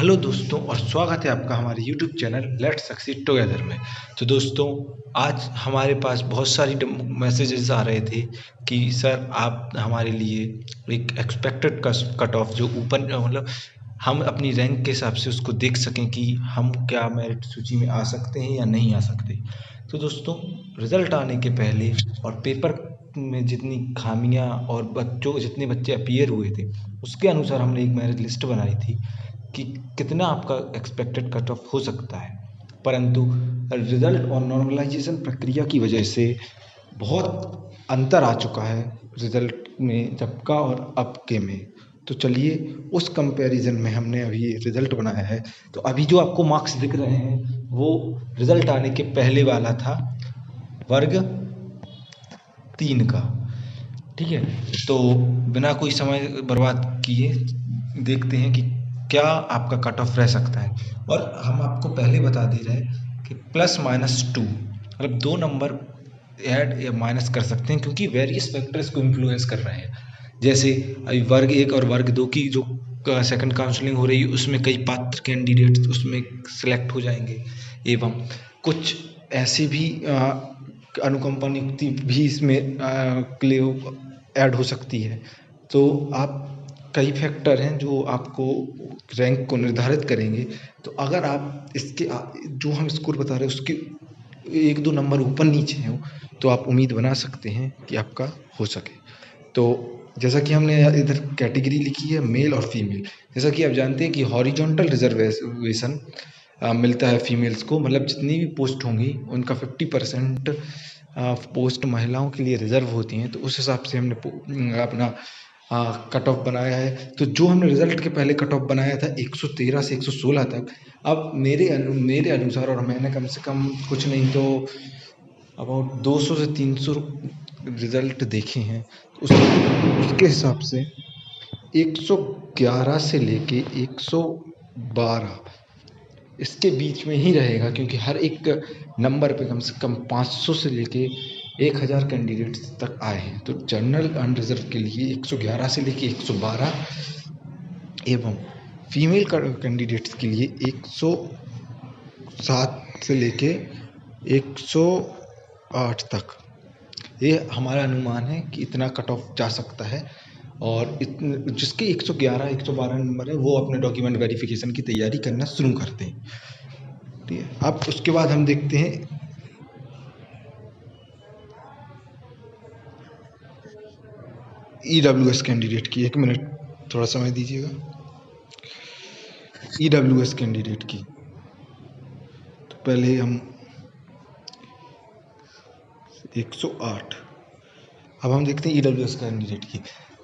Hello दोस्तों और स्वागत है आपका हमारे YouTube channel let's succeed together में। तो दोस्तों आज हमारे पास बहुत सारी मैसेजेस आ रहे थे कि सर आप हमारे लिए एक एक्सपेक्टेड कट ऑफ जो ऊपर मतलब हम अपनी रैंक के हिसाब से उसको देख सकें कि हम क्या मेरिट सूची में आ सकते हैं या नहीं आ सकते। तो दोस्तों रिज़ल्ट आने के पहले और पेपर में जितनी खामियां और बच्चों जितने बच्चे अपीयर हुए थे उसके अनुसार हमने एक मेरिट लिस्ट बनाई थी कि कितना आपका एक्सपेक्टेड कट ऑफ हो सकता है। परंतु रिज़ल्ट और नॉर्मलाइजेशन प्रक्रिया की वजह से बहुत अंतर आ चुका है रिज़ल्ट में जब का और अब के में। तो चलिए उस कंपैरिजन में हमने अभी रिज़ल्ट बनाया है। तो अभी जो आपको मार्क्स दिख रहे हैं वो रिज़ल्ट आने के पहले वाला था वर्ग 3 का। ठीक है, तो बिना कोई समय बर्बाद किए देखते हैं कि क्या आपका कट ऑफ रह सकता है। और हम आपको पहले बता दे रहे हैं कि +-2 मतलब 2 नंबर ऐड या माइनस कर सकते हैं क्योंकि वेरियस फैक्टर्स को इन्फ्लुएंस कर रहे हैं। जैसे अभी वर्ग 1 और वर्ग 2 की जो सेकंड काउंसलिंग हो रही है उसमें कई पात्र कैंडिडेट्स उसमें सिलेक्ट हो जाएंगे एवं कुछ ऐसी भी अनुकंपा नियुक्ति भी इसमें ऐड हो सकती है। तो आप कई फैक्टर हैं जो आपको रैंक को निर्धारित करेंगे। तो अगर आप इसके जो हम स्कोर बता रहे हैं उसके 1-2 नंबर ऊपर नीचे हो तो आप उम्मीद बना सकते हैं कि आपका हो सके। तो जैसा कि हमने इधर कैटेगरी लिखी है मेल और फीमेल। जैसा कि आप जानते हैं कि हॉरिजॉन्टल रिजर्वेशन मिलता है फीमेल्स को, मतलब जितनी भी पोस्ट होंगी उनका 50% पोस्ट महिलाओं के लिए रिजर्व होती हैं। तो उस हिसाब से हमने अपना कट ऑफ बनाया है। तो जो हमने रिजल्ट के पहले कट ऑफ बनाया था 113 से 116 तक, अब मेरे अनुसार और मैंने कम से कम कुछ नहीं तो अबाउट 200 से 300 रिजल्ट देखे हैं। उसके हिसाब से 111 से लेके 112 इसके बीच में ही रहेगा क्योंकि हर एक नंबर पे कम से कम 500 से लेके 1000 कैंडिडेट्स तक आए हैं। तो जनरल अनरिजर्व के लिए 111 से लेके 112 एवं फीमेल कैंडिडेट्स के लिए 107 से लेके 108 तक। ये हमारा अनुमान है कि इतना कट ऑफ जा सकता है। और जिसके 111 112 नंबर है वो अपने डॉक्यूमेंट वेरिफिकेशन की तैयारी करना शुरू करते हैं। ठीक है, अब उसके बाद हम देखते हैं EWS कैंडिडेट की। 1 मिनट थोड़ा समय दीजिएगा। EWS कैंडिडेट की तो पहले हम 108, अब हम देखते हैं EWS कैंडिडेट की।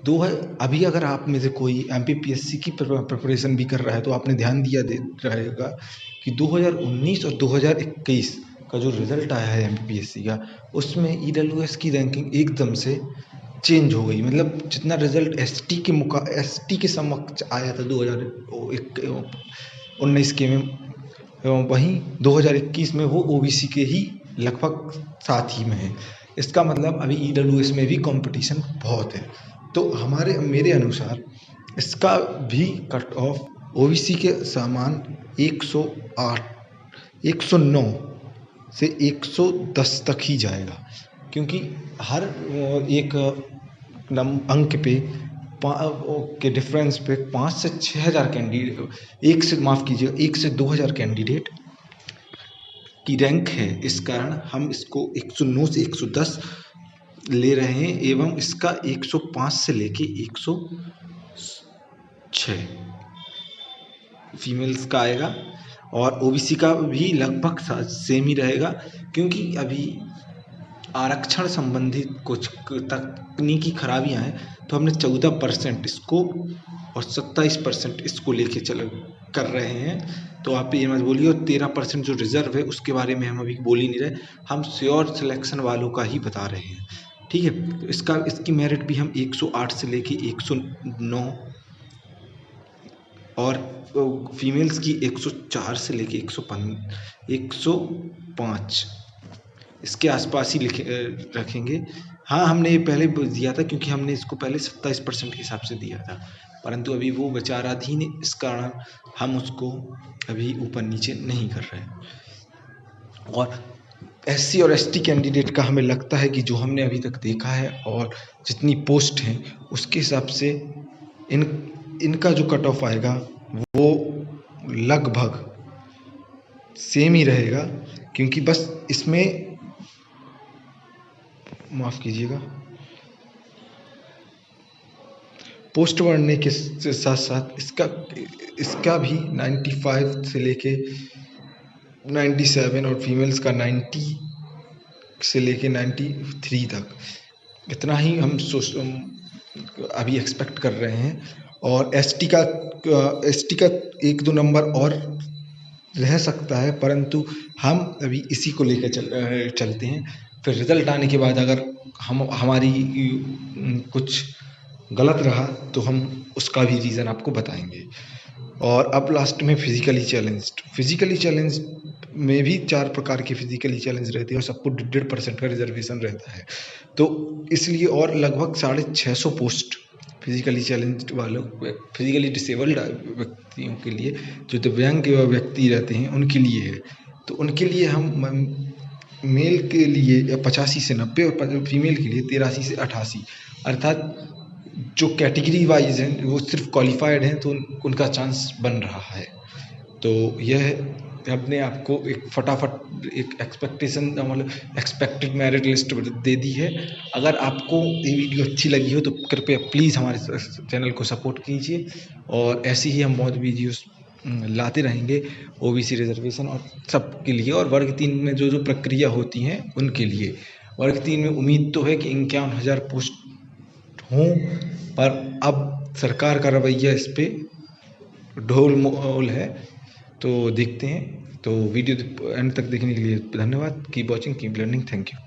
दो है, अभी अगर आप में से कोई MPPSC की प्रिपरेशन भी कर रहा है तो आपने ध्यान दिया रहेगा कि 2019 और 2021 का जो रिज़ल्ट आया है MPPSC का उसमें EWS की रैंकिंग एकदम से चेंज हो गई। मतलब जितना रिज़ल्ट ST के समक्ष आया था 2019 के में, वहीं 2021 में वो OBC के ही लगभग साथ ही में है। इसका मतलब अभी EWS में भी कंपटीशन बहुत है। तो मेरे अनुसार इसका भी कट ऑफ OBC के समान 108 109 से 110 तक ही जाएगा क्योंकि हर एक अंक पे के डिफरेंस पे 5 से 6000 कैंडिडेट 1 से 2000 कैंडिडेट की रैंक है। इस कारण हम इसको 109 से 110 ले रहे हैं एवं इसका 105 से लेके 106 फीमेल्स का आएगा और OBC का भी लगभग सेम ही रहेगा क्योंकि अभी आरक्षण संबंधित कुछ तकनीकी खराबियां हैं। तो हमने 14% इसको और 27% इसको लेके कर रहे हैं। तो आप ये मत बोलिए, और 13% जो रिजर्व है उसके बारे में हम अभी बोल ही नहीं रहे, हम श्योर सिलेक्शन वालों का ही बता रहे हैं। ठीक है, तो इसकी मेरिट भी हम 108 से लेके 109 और फीमेल्स की 104 से लेके 105 इसके आसपास ही रखेंगे। हाँ, हमने ये पहले दिया था क्योंकि हमने इसको पहले 27% के हिसाब से दिया था, परंतु अभी वो विचाराधीन है, इस कारण हम उसको अभी ऊपर नीचे नहीं कर रहे हैं। और एससी और एसटी कैंडिडेट का हमें लगता है कि जो हमने अभी तक देखा है और जितनी पोस्ट हैं उसके हिसाब से इनका जो कट ऑफ आएगा वो लगभग सेम ही रहेगा, क्योंकि बस इसमें माफ़ कीजिएगा, पोस्ट बढ़ने के साथ साथ इसका भी 95 से लेके 97 और फीमेल्स का 90 से लेके 93 तक, इतना ही हम अभी एक्सपेक्ट कर रहे हैं। और एसटी का 1-2 नंबर और रह सकता है, परंतु हम अभी इसी को लेकर चलते हैं। फिर रिजल्ट आने के बाद अगर हमारी कुछ गलत रहा तो हम उसका भी रीज़न आपको बताएंगे। और अब लास्ट में फिजिकली चैलेंज्ड में भी 4 प्रकार के फिजिकली चैलेंज रहते हैं और सबको 1.5% का रिजर्वेशन रहता है, तो इसलिए और लगभग 650 पोस्ट फिजिकली चैलेंज्ड वालों, फिजिकली डिसेबल्ड व्यक्तियों के लिए, जो दिव्यांग व्यक्ति रहते हैं उनके लिए है। तो उनके लिए हम मेल के लिए 85 से 90 और फीमेल के लिए 83 से 88, अर्थात जो कैटेगरी वाइज हैं वो सिर्फ क्वालिफाइड हैं तो उनका चांस बन रहा है। तो यह हमने आपको एक फटाफट एक एक्सपेक्टेशन मतलब एक्सपेक्टेड मेरिट लिस्ट दे दी है। अगर आपको ये वीडियो अच्छी लगी हो तो कृपया प्लीज़ हमारे चैनल को सपोर्ट कीजिए, और ऐसी ही हम बहुत वीडियोस लाते रहेंगे ओबीसी रिजर्वेशन और सबके लिए, और वर्ग 3 में जो जो प्रक्रिया होती हैं उनके लिए। वर्ग 3 में उम्मीद तो है कि 51,000 पोस्ट हों, पर अब सरकार का रवैया इस पे ढोल मोल है, तो देखते हैं। तो वीडियो एंड तक देखने के लिए धन्यवाद। Keep watching, keep learning, thank you.